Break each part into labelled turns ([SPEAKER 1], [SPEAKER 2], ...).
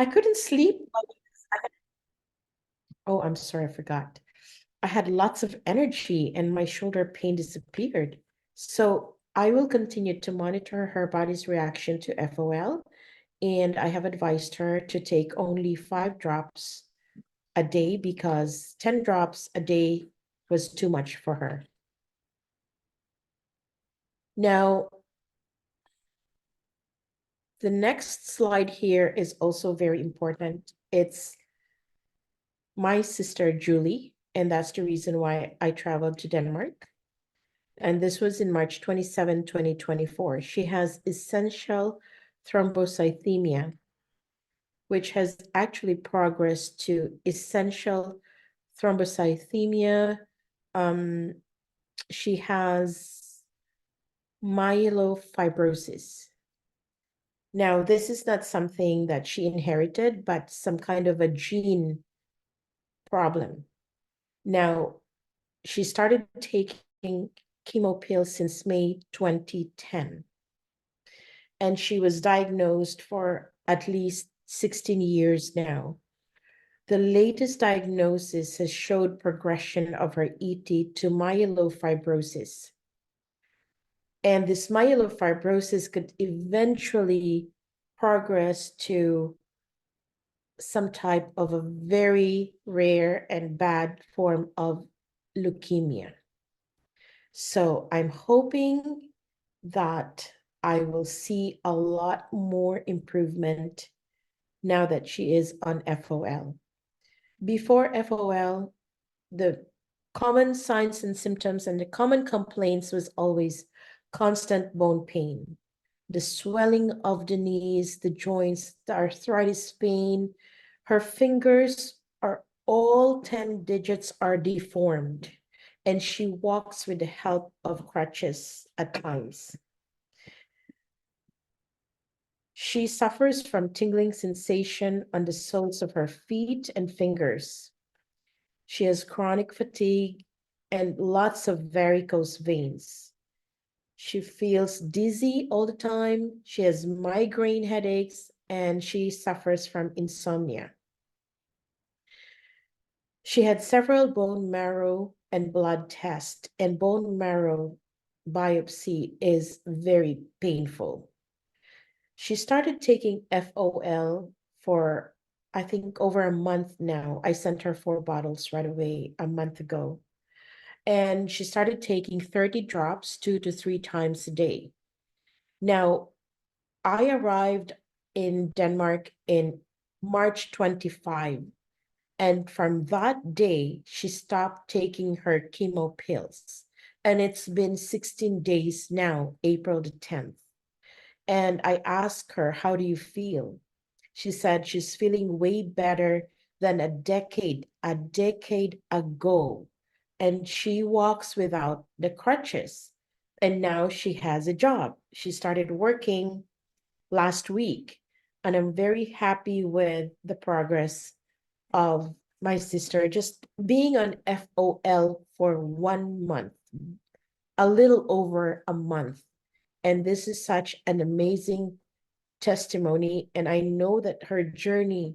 [SPEAKER 1] I couldn't sleep. Oh, I'm sorry, I forgot. I had lots of energy and my shoulder pain disappeared. So I will continue to monitor her body's reaction to FOL, and I have advised her to take only 5 drops a day because 10 drops a day was too much for her. Now, the next slide here is also very important. It's my sister Julie, and that's the reason why I traveled to Denmark. And this was in March 27, 2024. She has essential thrombocythemia, which has actually progressed to essential thrombocythemia. She has myelofibrosis. Now, this is not something that she inherited, but some kind of a gene problem. Now, she started taking chemo pills since May 2010. And she was diagnosed for at least 16 years now. The latest diagnosis has showed progression of her ET to myelofibrosis. And this myelofibrosis could eventually progress to some type of a very rare and bad form of leukemia. So I'm hoping that I will see a lot more improvement now that she is on FOL. Before FOL, the common signs and symptoms and the common complaints was always constant bone pain, the swelling of the knees, the joints, the arthritis pain. Her fingers are all 10 digits are deformed, and she walks with the help of crutches at times. She suffers from tingling sensation on the soles of her feet and fingers. She has chronic fatigue and lots of varicose veins. She feels dizzy all the time. She has migraine headaches and she suffers from insomnia. She had several bone marrow and blood tests, and bone marrow biopsy is very painful. She started taking FOL for, I think, over a month now. I sent her 4 bottles right away a month ago. And she started taking 30 drops 2 to 3 times a day. Now, I arrived in Denmark in March 25. And from that day, she stopped taking her chemo pills. And it's been 16 days now, April the 10th. And I asked her, how do you feel? She said she's feeling way better than a decade ago. And she walks without the crutches. And now she has a job. She started working last week. And I'm very happy with the progress of my sister just being on FOL for 1 month, a little over a month. And this is such an amazing testimony. And I know that her journey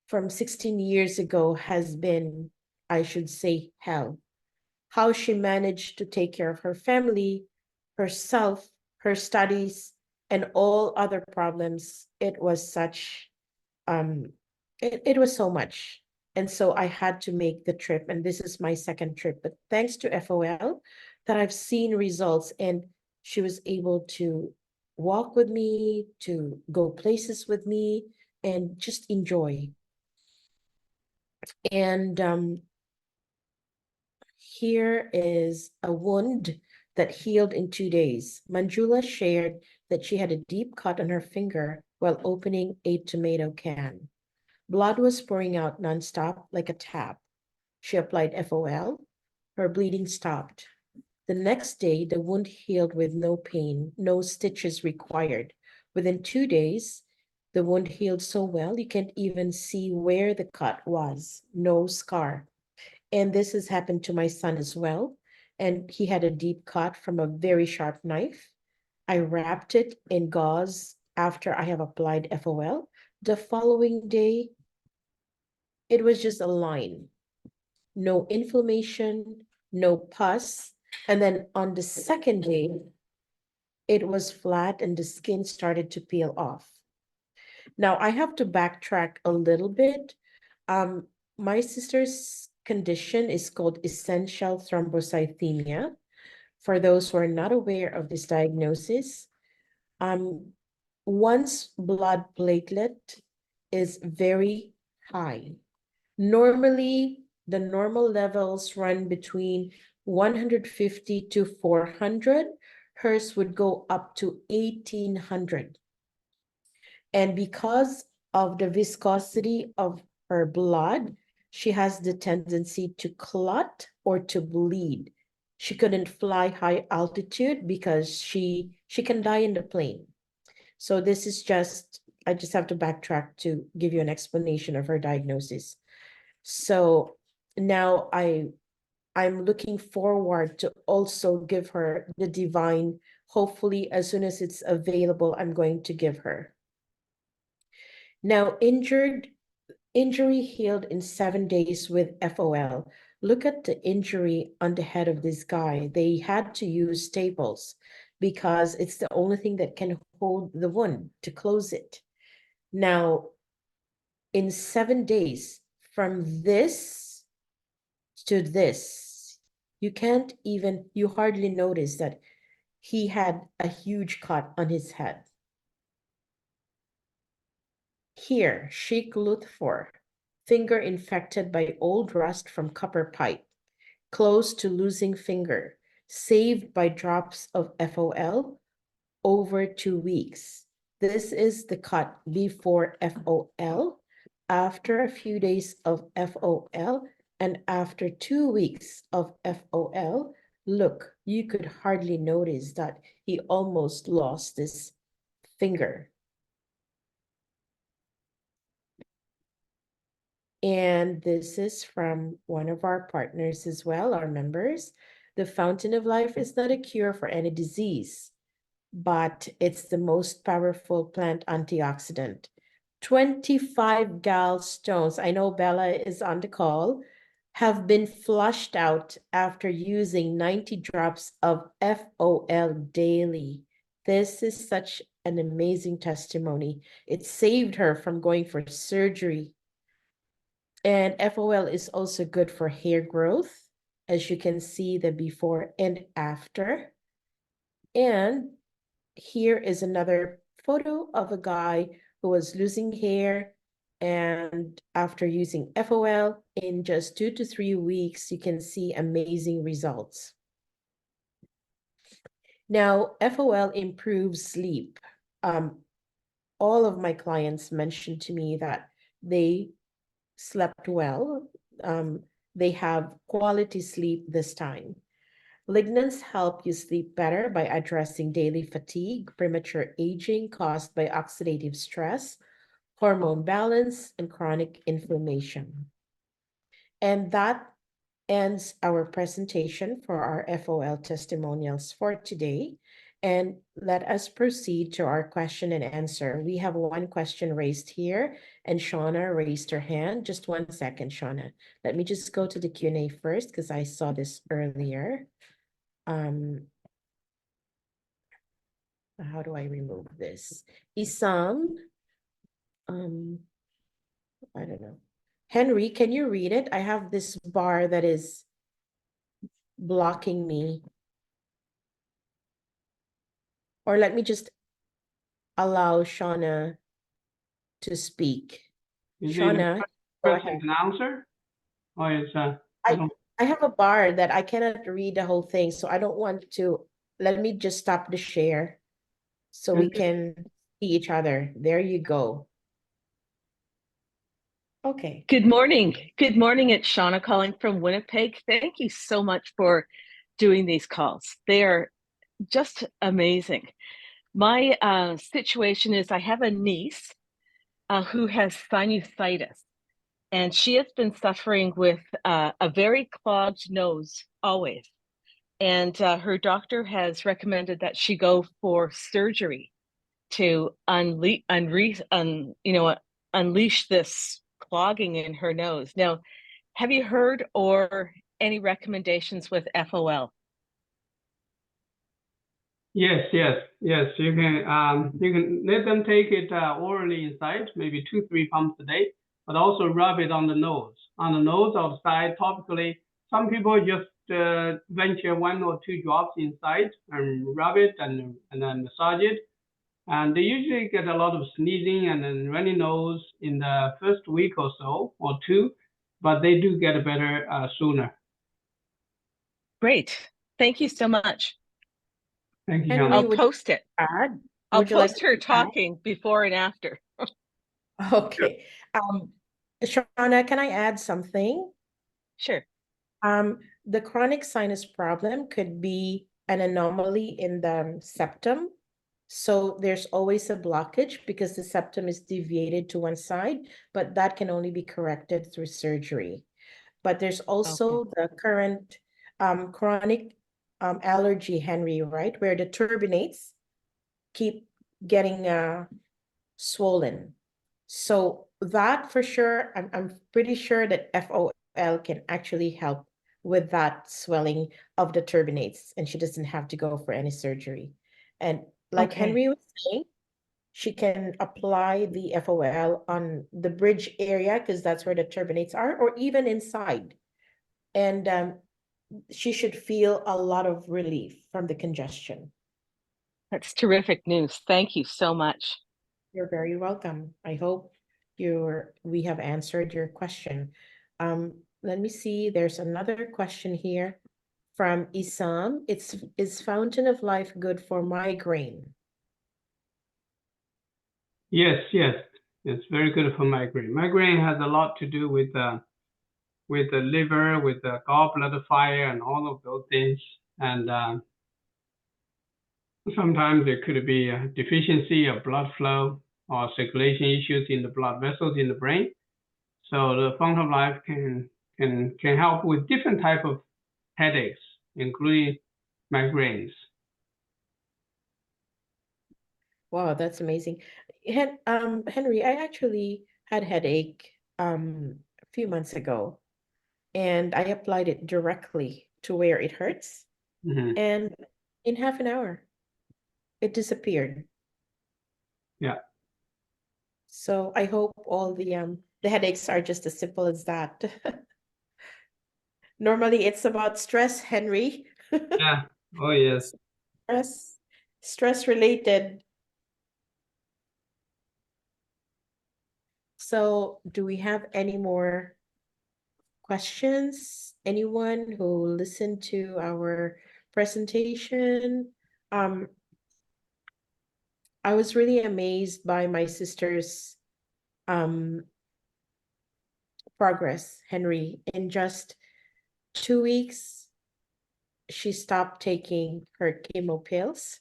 [SPEAKER 1] from 16 years ago has been, I should say, hell. How she managed to take care of her family, herself, her studies, and all other problems. It was such, it was so much. And so I had to make the trip, and this is my second trip. But thanks to FOL, that I've seen results, and she was able to walk with me, to go places with me, and just enjoy. And here is a wound that healed in 2 days. Manjula shared that she had a deep cut on her finger while opening a tomato can. Blood was pouring out nonstop like a tap. She applied FOL. Her bleeding stopped. The next day, the wound healed with no pain, no stitches required. Within 2 days, the wound healed so well you can't even see where the cut was. No scar. And this has happened to my son as well. And he had a deep cut from a very sharp knife. I wrapped it in gauze after I have applied FOL. The following day, it was just a line. No inflammation, no pus. And then on the second day, it was flat and the skin started to peel off. Now I have to backtrack a little bit. My sister's condition is called essential thrombocythemia. For those who are not aware of this diagnosis, one's blood platelet is very high. Normally, the normal levels run between 150 to 400. Hers would go up to 1800. And because of the viscosity of her blood, she has the tendency to clot or to bleed. She couldn't fly high altitude because she can die in the plane. So this is just, I just have to backtrack to give you an explanation of her diagnosis. So now I'm looking forward to also give her the divine. Hopefully, as soon as it's available, I'm going to give her. Now, injury healed in 7 days with FOL. Look at the injury on the head of this guy. They had to use staples because it's the only thing that can hold the wound to close it. Now, in 7 days, from this to this, you hardly notice that he had a huge cut on his head. Here, Sheikh Lutfor, finger infected by old rust from copper pipe, close to losing finger, saved by drops of FOL, over 2 weeks. This is the cut before FOL, after a few days of FOL, and after 2 weeks of FOL. Look, you could hardly notice that he almost lost this finger. And this is from one of our partners as well, our members. The fountain of life is not a cure for any disease, but it's the most powerful plant antioxidant. 25 gallstones, I know Bella is on the call, have been flushed out after using 90 drops of FOL daily. This is such an amazing testimony. It saved her from going for surgery. And FOL is also good for hair growth, as you can see the before and after. And here is another photo of a guy who was losing hair. And after using FOL in just 2 to 3 weeks, you can see amazing results. Now, FOL improves sleep. All of my clients mentioned to me that they slept well. They have quality sleep this time. Lignans help you sleep better by addressing daily fatigue, premature aging caused by oxidative stress, hormone balance, and chronic inflammation. And that ends our presentation for our FOL testimonials for today. And let us proceed to our question and answer. We have one question raised here, and Shauna raised her hand. Just 1 second, Shauna. Let me just go to the Q&A first because I saw this earlier. How do I remove this? Isam, I don't know. Henry, can you read it? I have this bar that is blocking me. Or let me just allow Shauna to speak. Shauna, go ahead.
[SPEAKER 2] An answer? Or is
[SPEAKER 1] I have a bar that I cannot read the whole thing, so I don't want to. Let me just stop the share so we can see each other. There you go. Okay.
[SPEAKER 3] Good morning. Good morning. It's Shauna calling from Winnipeg. Thank you so much for doing these calls. They are just amazing. My situation is I have a niece who has sinusitis, and she has been suffering with a very clogged nose always. And her doctor has recommended that she go for surgery to unleash this clogging in her nose. Now, have you heard or any recommendations with FOL?
[SPEAKER 2] Yes, yes, yes. You can let them take it orally inside, maybe 2-3 pumps a day, but also rub it on the nose. On the nose outside, topically. Some people just venture 1 or 2 drops inside and rub it and then massage it. And they usually get a lot of sneezing and then runny nose in the first week or so or 2, but they do get better sooner.
[SPEAKER 3] Great. Thank you so much.
[SPEAKER 2] Thank you,
[SPEAKER 1] Henry,
[SPEAKER 2] Hannah.
[SPEAKER 3] I'll
[SPEAKER 1] would you
[SPEAKER 3] post it.
[SPEAKER 1] add?
[SPEAKER 3] I'll
[SPEAKER 1] Would you like
[SPEAKER 3] post
[SPEAKER 1] to
[SPEAKER 3] her
[SPEAKER 1] add?
[SPEAKER 3] talking before and after.
[SPEAKER 1] Okay. Shauna, can I add something?
[SPEAKER 3] Sure.
[SPEAKER 1] The chronic sinus problem could be an anomaly in the septum. So there's always a blockage because the septum is deviated to one side, but that can only be corrected through surgery. But there's also the current chronic allergy, Henry, right? Where the turbinates keep getting swollen. So that for sure, I'm pretty sure that FOL can actually help with that swelling of the turbinates, and she doesn't have to go for any surgery. And like
[SPEAKER 3] Okay.
[SPEAKER 1] Henry was saying, she can apply the FOL on the bridge area because that's where the turbinates are, or even inside. And she should feel a lot of relief from the congestion.
[SPEAKER 3] That's terrific news. Thank you so much.
[SPEAKER 1] You're very welcome. I hope we have answered your question. Let me see. There's another question here from Isam. Is Fountain of Life good for migraine?
[SPEAKER 2] Yes, yes. It's very good for migraine. Migraine has a lot to do with the liver, with the gallbladder fire, and all of those things. And sometimes there could be a deficiency of blood flow or circulation issues in the blood vessels in the brain. So the Fountain of Life can help with different type of headaches, including migraines.
[SPEAKER 1] Wow, that's amazing. Henry, I actually had headache a few months ago, and I applied it directly to where it hurts,
[SPEAKER 2] Mm-hmm.
[SPEAKER 1] and in half an hour, it disappeared.
[SPEAKER 2] Yeah.
[SPEAKER 1] So I hope all the headaches are just as simple as that. Normally it's about stress, Henry.
[SPEAKER 2] Yeah. Oh yes.
[SPEAKER 1] Stress related. So do we have any more questions? Anyone who listened to our presentation? I was really amazed by my sister's progress, Henry. In just 2 weeks, she stopped taking her chemo pills.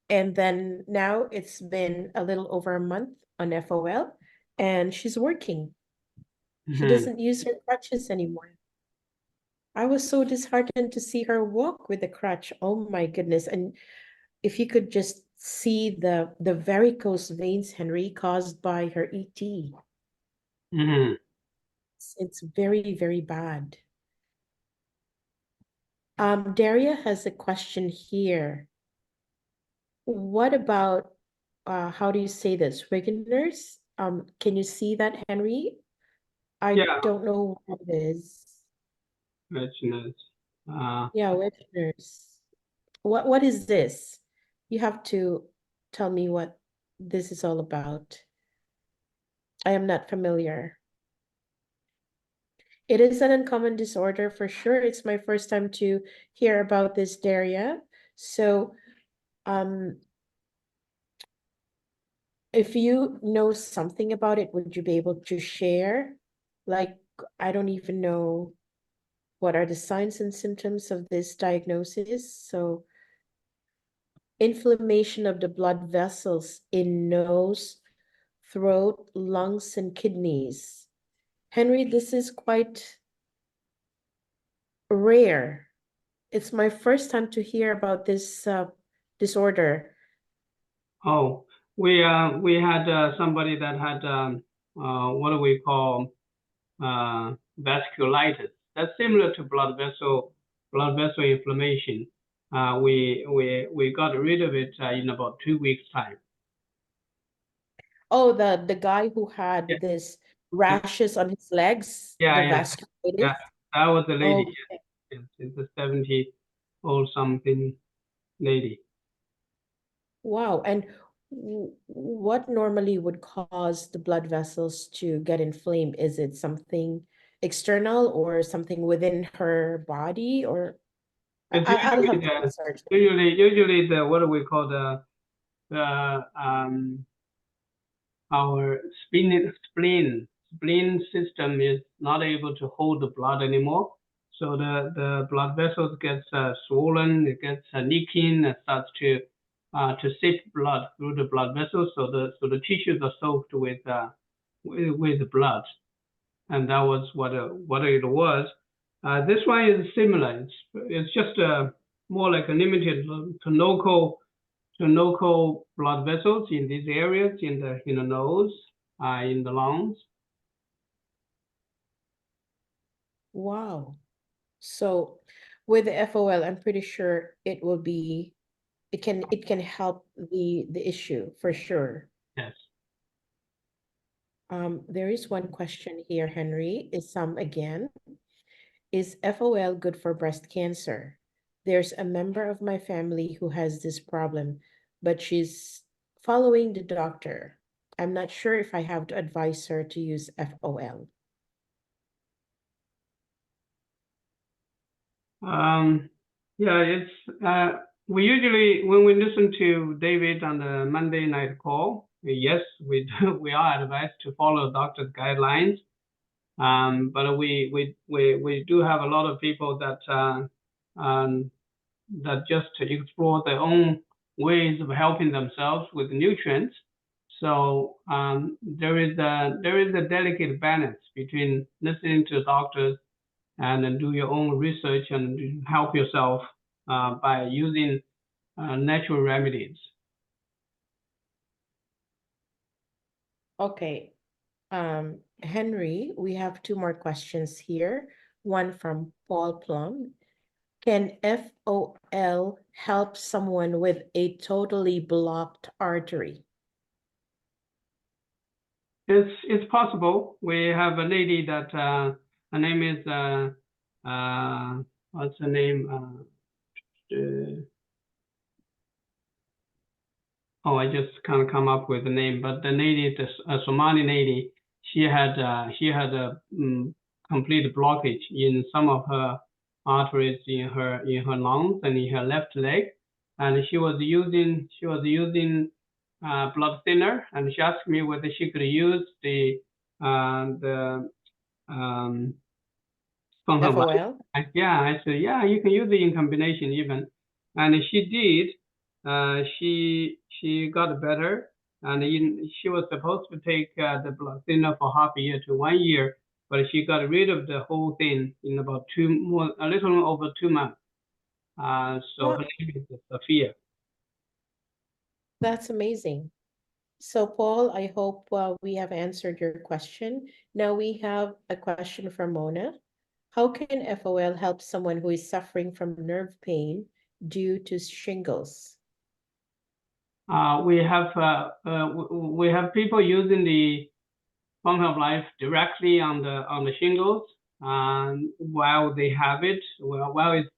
[SPEAKER 1] And then now it's been a little over a month on FOL, and she's working. She doesn't use her crutches anymore. I was so disheartened to see her walk with a crutch. Oh my goodness. And if you could just see the varicose veins, Henry, caused by her ET.
[SPEAKER 2] Mm-hmm.
[SPEAKER 1] It's very, very bad. Daria has a question here. What about how do you say this? Wegener's? Can you see that, Henry? I
[SPEAKER 2] Yeah.
[SPEAKER 1] don't know what it is.
[SPEAKER 2] Vaginous.
[SPEAKER 1] Yeah, Wegener's. What is this? You have to tell me what this is all about. I am not familiar. It is an uncommon disorder for sure. It's my first time to hear about this, Daria. So, if you know something about it, would you be able to share? Like, I don't even know what are the signs and symptoms of this diagnosis. So, inflammation of the blood vessels in nose, throat, lungs, and kidneys. Henry, this is quite rare. It's my first time to hear about this disorder.
[SPEAKER 2] Oh, we had somebody that had what do we call vasculitis. That's similar to blood vessel inflammation. We got rid of it in about 2 weeks time.
[SPEAKER 1] Oh, the guy who had
[SPEAKER 2] Yeah.
[SPEAKER 1] this rashes on his legs, the
[SPEAKER 2] Yeah,
[SPEAKER 1] vasculitis.
[SPEAKER 2] that was the lady.
[SPEAKER 1] Okay.
[SPEAKER 2] Yes, it's a 70-old something lady.
[SPEAKER 1] Wow. And what normally would cause the blood vessels to get inflamed? Is it something external or something within her body? Or
[SPEAKER 2] It's
[SPEAKER 1] I'll have
[SPEAKER 2] usually
[SPEAKER 1] to research.
[SPEAKER 2] usually the what do we call the our spleen system is not able to hold the blood anymore. So the blood vessels gets swollen, it gets leaking, it starts to sift blood through the blood vessels. So the tissues are soaked with the blood, and that was what it was. This one is similar. It's just more like a limited to local blood vessels in these areas, in the nose, in the lungs.
[SPEAKER 1] Wow. So with the FOL, I'm pretty sure it can help the issue for sure.
[SPEAKER 2] Yes.
[SPEAKER 1] There is one question here, Henry. Is FOL good for breast cancer? There's a member of my family who has this problem, but she's following the doctor. I'm not sure if I have to advise her to use FOL.
[SPEAKER 2] Yeah, it's we usually, when we listen to David on the Monday night call, yes, we are advised to follow doctor's guidelines. But we do have a lot of people that that just explore their own ways of helping themselves with nutrients. So there is a delicate balance between listening to doctors and then do your own research and help yourself by using natural remedies.
[SPEAKER 1] Okay. Henry, we have two more questions here. One from Paul Plum. Can FOL help someone with a totally blocked artery?
[SPEAKER 2] It's possible. We have a lady that her name is what's her name? I just can't come up with the name. But the lady, a Somali lady, she had a complete blockage in some of her arteries in her lungs and in her left leg, and she was using blood thinner, and she asked me whether she could use the
[SPEAKER 1] FOL?
[SPEAKER 2] Yeah, I said, yeah, you can use it in combination even, and she did. She got better, and she was supposed to take the blood thinner for half a year to 1 year, but she got rid of the whole thing in about a little over 2 months. So her name is Sophia.
[SPEAKER 1] That's amazing. So, Paul, I hope we have answered your question. Now we have a question from Mona. How can FOL help someone who is suffering from nerve pain due to shingles?
[SPEAKER 2] We have people using the Fountain of Life directly on the shingles while they have it, while it's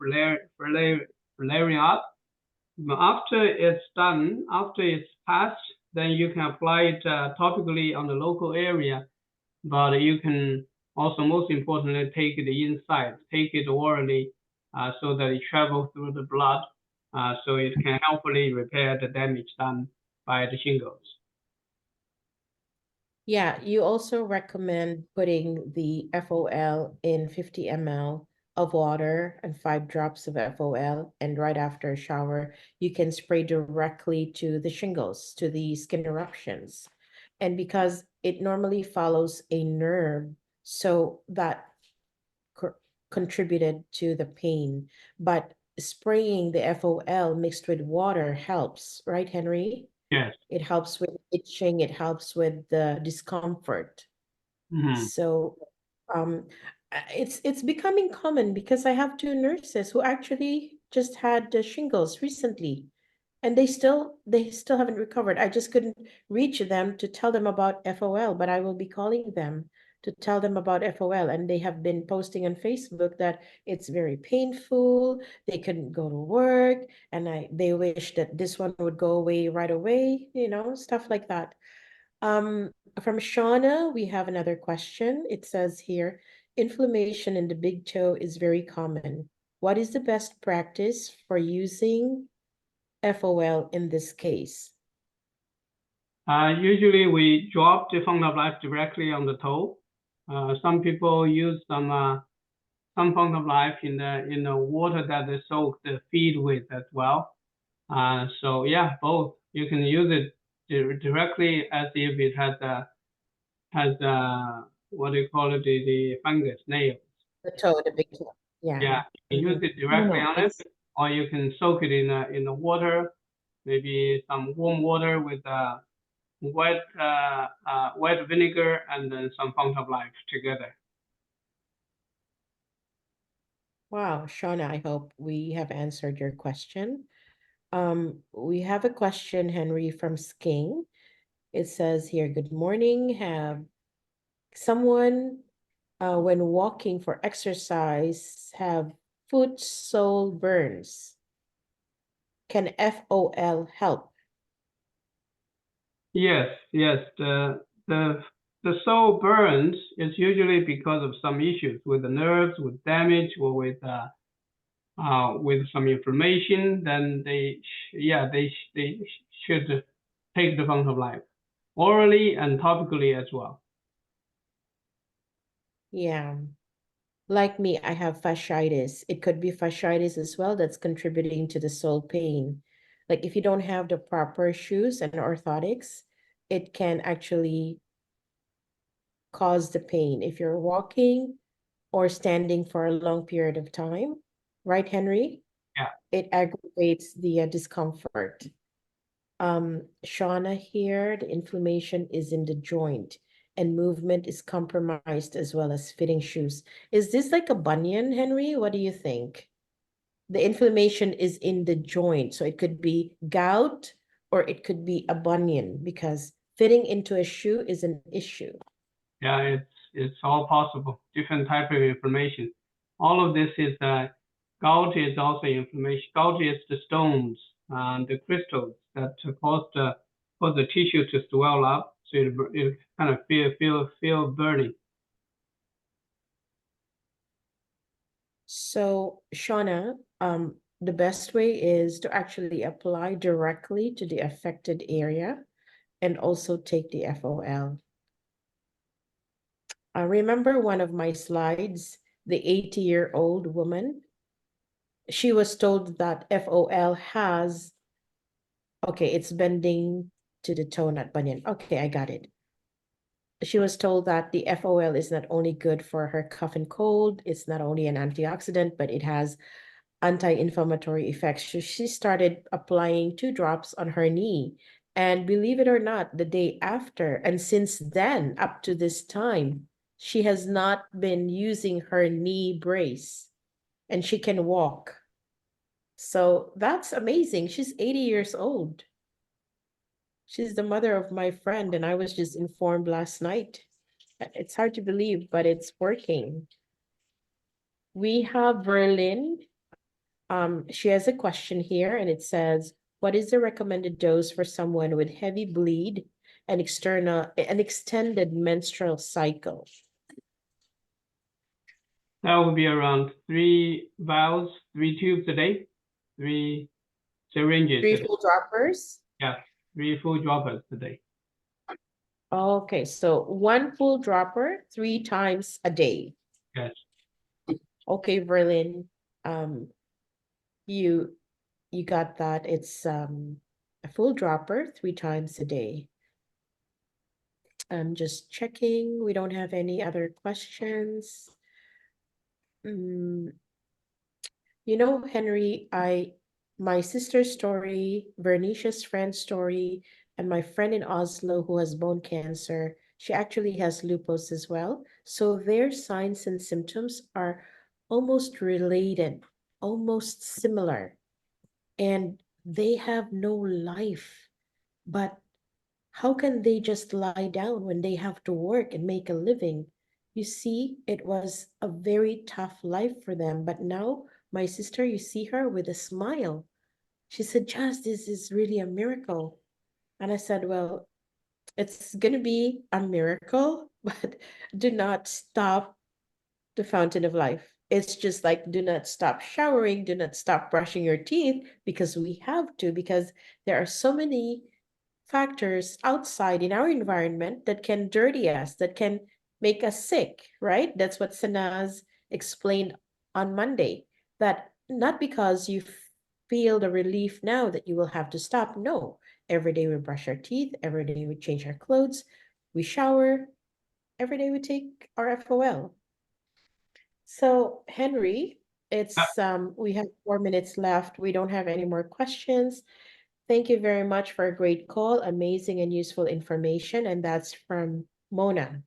[SPEAKER 2] flaring up. After it's done, after it's passed, then you can apply it topically on the local area. But you can also, most importantly, take it inside, take it orally, so that it travels through the blood, so it can helpfully repair the damage done by the shingles.
[SPEAKER 1] Yeah, you also recommend putting the FOL in 50 ml of water and 5 drops of FOL, and right after a shower, you can spray directly to the shingles, to the skin eruptions. And because it normally follows a nerve, so that contributed to the pain. But spraying the FOL mixed with water helps, right, Henry?
[SPEAKER 2] Yes.
[SPEAKER 1] It helps with itching, it helps with the discomfort.
[SPEAKER 2] Mhm.
[SPEAKER 1] So it's becoming common because I have two nurses who actually just had the shingles recently, and they still haven't recovered. I just couldn't reach them to tell them about FOL, but I will be calling them to tell them about FOL, and they have been posting on Facebook that it's very painful, they couldn't go to work, and they wish that this one would go away right away, stuff like that. From Shauna, we have another question. It says here, inflammation in the big toe is very common. What is the best practice for using FOL in this case?
[SPEAKER 2] Usually we drop the Fount of Life directly on the toe. Some people use some Fount of Life in the water that they soak the feed with as well. So yeah, both. You can use it directly as if it has what do you call it, the fungus nails.
[SPEAKER 1] The toe, the big toe. Yeah.
[SPEAKER 2] Yeah, you can use
[SPEAKER 1] Mhm.
[SPEAKER 2] it directly
[SPEAKER 3] No,
[SPEAKER 2] on it, or you can soak it in the water, maybe some warm water with wet vinegar and then some Fount of Life together.
[SPEAKER 1] Wow, Shauna, I hope we have answered your question. We have a question, Henry, from Sking. It says here, good morning. Have someone, when walking for exercise, have foot sole burns. Can FOL help?
[SPEAKER 2] Yes, yes. The sole burns is usually because of some issues with the nerves, with damage, or with some inflammation. Then they should take the Fount of Life orally and topically as well.
[SPEAKER 1] Yeah. Like me, I have fasciitis. It could be fasciitis as well that's contributing to the sole pain. Like if you don't have the proper shoes and orthotics, it can actually cause the pain if you're walking or standing for a long period of time. Right, Henry?
[SPEAKER 2] Yeah.
[SPEAKER 1] It aggravates the discomfort. Shauna here, the inflammation is in the joint and movement is compromised as well as fitting shoes. Is this like a bunion, Henry? What do you think? The inflammation is in the joint, so it could be gout or it could be a bunion because fitting into a shoe is an issue.
[SPEAKER 2] Yeah, it's all possible. Different type of inflammation. All of this is gout is also inflammation. Gout is the stones and the crystals that cause the tissue to swell up, so it kind of feel burning.
[SPEAKER 1] So, Shauna, the best way is to actually apply directly to the affected area and also take the FOL. I remember one of my slides, the 80-year-old woman. She was told that FOL has, okay, it's bending to the toe, not bunion. Okay, I got it. She was told that the FOL is not only good for her cough and cold, it's not only an antioxidant, but it has anti-inflammatory effects. So she started applying 2 drops on her knee. And believe it or not, the day after, and since then, up to this time, she has not been using her knee brace and she can walk. So that's amazing. She's 80 years old. She's the mother of my friend, and I was just informed last night. It's hard to believe, but it's working. We have Berlin. She has a question here, and it says, what is the recommended dose for someone with heavy bleed and an extended menstrual cycle?
[SPEAKER 2] That would be around 3 vials, 3 tubes a day, 3 syringes.
[SPEAKER 1] 3 full droppers?
[SPEAKER 2] Yeah, 3 full droppers a day.
[SPEAKER 1] Okay, so 1 full dropper 3 times a day.
[SPEAKER 2] Yes.
[SPEAKER 1] Okay, Berlin, you got that. It's a full dropper 3 times a day. I'm just checking. We don't have any other questions. Henry, my sister's story, Vernicia's friend's story, and my friend in Oslo who has bone cancer, she actually has lupus as well. So their signs and symptoms are almost related, almost similar, and they have no life. But how can they just lie down when they have to work and make a living? You see, it was a very tough life for them. But now, my sister, you see her with a smile. She said, Jazz, this is really a miracle. And I said, well, it's going to be a miracle, but do not stop the fountain of life. It's just like, do not stop showering, do not stop brushing your teeth, because we have to, because there are so many factors outside in our environment that can dirty us, that can make us sick, right? That's what Sanaz explained on Monday, that not because you feel the relief now that you will have to stop. No, every day we brush our teeth, every day we change our clothes, we shower, every day we take our FOL. So Henry, it's we have 4 minutes left. We don't have any more questions. Thank you very much for a great call, amazing and useful information. And that's from Mona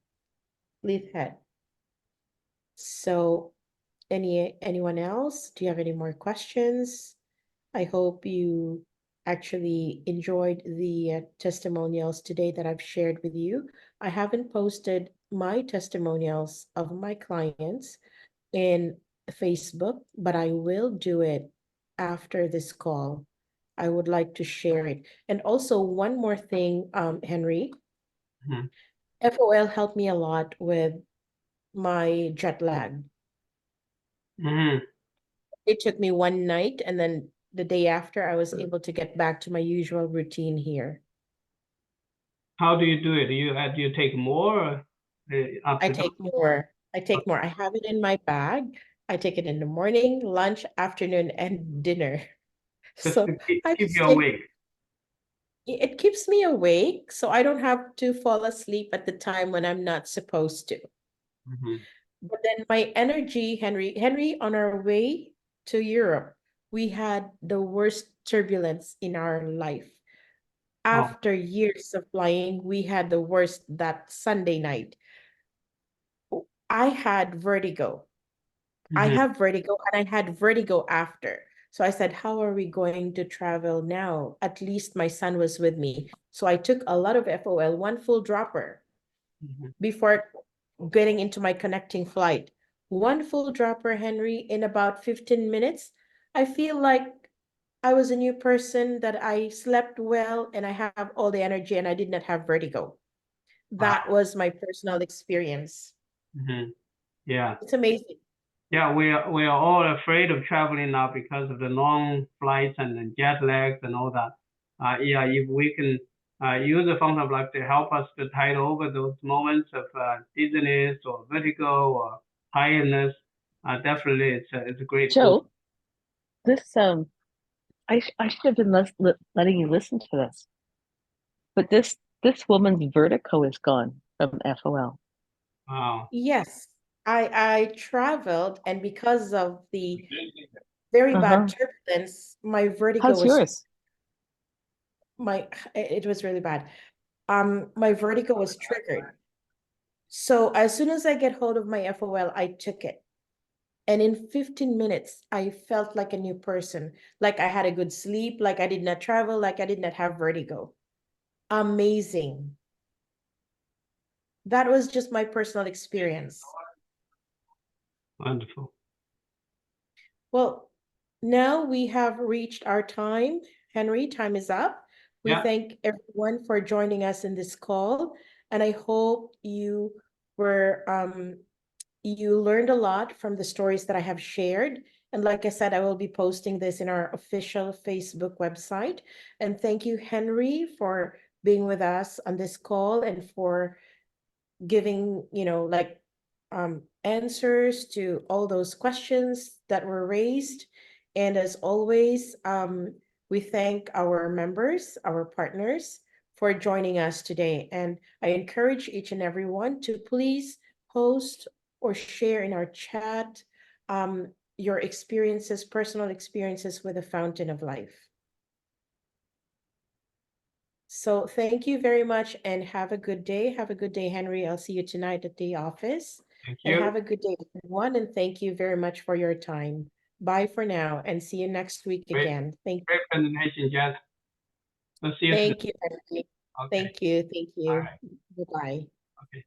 [SPEAKER 1] Leithhead. So anyone else? Do you have any more questions? I hope you actually enjoyed the testimonials today that I've shared with you. I haven't posted my testimonials of my clients in Facebook, but I will do it after this call. I would like to share it. And also one more thing, Henry,
[SPEAKER 2] Mhm.
[SPEAKER 1] FOL helped me a lot with my jet lag.
[SPEAKER 2] Mhm.
[SPEAKER 1] It took me one night, and then the day after I was able to get back to my usual routine here.
[SPEAKER 2] How do you do it? Do you take more
[SPEAKER 1] I
[SPEAKER 2] after
[SPEAKER 1] take more. I take more. I have it in my bag. I take it in the morning, lunch, afternoon, and dinner.
[SPEAKER 2] just
[SPEAKER 1] So
[SPEAKER 2] to
[SPEAKER 1] I
[SPEAKER 2] keep
[SPEAKER 1] just
[SPEAKER 2] you
[SPEAKER 1] take
[SPEAKER 2] awake?
[SPEAKER 1] it keeps me awake, so I don't have to fall asleep at the time when I'm not supposed to.
[SPEAKER 2] Mhm.
[SPEAKER 1] But then my energy, Henry, on our way to Europe, we had the worst turbulence in our life.
[SPEAKER 2] Oh.
[SPEAKER 1] After years of flying, we had the worst that Sunday night. I had vertigo. I
[SPEAKER 2] Mhm.
[SPEAKER 1] have vertigo, and I had vertigo after. So I said, how are we going to travel now? At least my son was with me. So I took a lot of FOL, one full dropper,
[SPEAKER 2] Mhm.
[SPEAKER 1] before getting into my connecting flight. One full dropper, Henry, in about 15 minutes. I feel like I was a new person, that I slept well and I have all the energy and I did not have vertigo.
[SPEAKER 2] Wow.
[SPEAKER 1] That was my personal experience.
[SPEAKER 2] Mhm. Yeah.
[SPEAKER 1] It's amazing.
[SPEAKER 2] Yeah, we are all afraid of traveling now because of the long flights and the jet lags and all that. Yeah, if we can use the fountain of life to help us to tide over those moments of dizziness or vertigo or tiredness, definitely it's a great tool.
[SPEAKER 3] Joe, this I should have been letting you listen to this, but this woman's vertigo is gone from FOL.
[SPEAKER 2] Wow.
[SPEAKER 1] Yes, I traveled, and because of the very bad
[SPEAKER 3] Uh-huh.
[SPEAKER 1] turbulence, my vertigo
[SPEAKER 3] How's
[SPEAKER 1] was
[SPEAKER 3] yours?
[SPEAKER 1] it was really bad. My vertigo was triggered. So as soon as I get hold of my FOL, I took it. And in 15 minutes, I felt like a new person, like I had a good sleep, like I did not travel, like I did not have vertigo. Amazing. That was just my personal experience.
[SPEAKER 2] Wonderful.
[SPEAKER 1] Well, now we have reached our time. Henry, time is up. We
[SPEAKER 2] Yeah.
[SPEAKER 1] thank everyone for joining us in this call, and I hope you were you learned a lot from the stories that I have shared. And like I said, I will be posting this in our official Facebook website. And thank you, Henry, for being with us on this call and for giving, answers to all those questions that were raised. And as always, we thank our members, our partners, for joining us today. And I encourage each and everyone to please post or share in our chat your experiences, personal experiences with the Fountain of Life. So thank you very much and have a good day. Have a good day, Henry. I'll see you tonight at the office.
[SPEAKER 2] Thank
[SPEAKER 1] And
[SPEAKER 2] you.
[SPEAKER 1] have a good day, everyone. And thank you very much for your time. Bye for now and see you next week
[SPEAKER 2] Great.
[SPEAKER 1] again. Thank
[SPEAKER 2] Great presentation, Jess. We'll see you soon.
[SPEAKER 1] you, Henry.
[SPEAKER 2] Okay.
[SPEAKER 1] Thank you. Thank
[SPEAKER 2] All
[SPEAKER 1] you.
[SPEAKER 2] right.
[SPEAKER 1] Goodbye.
[SPEAKER 2] Okay.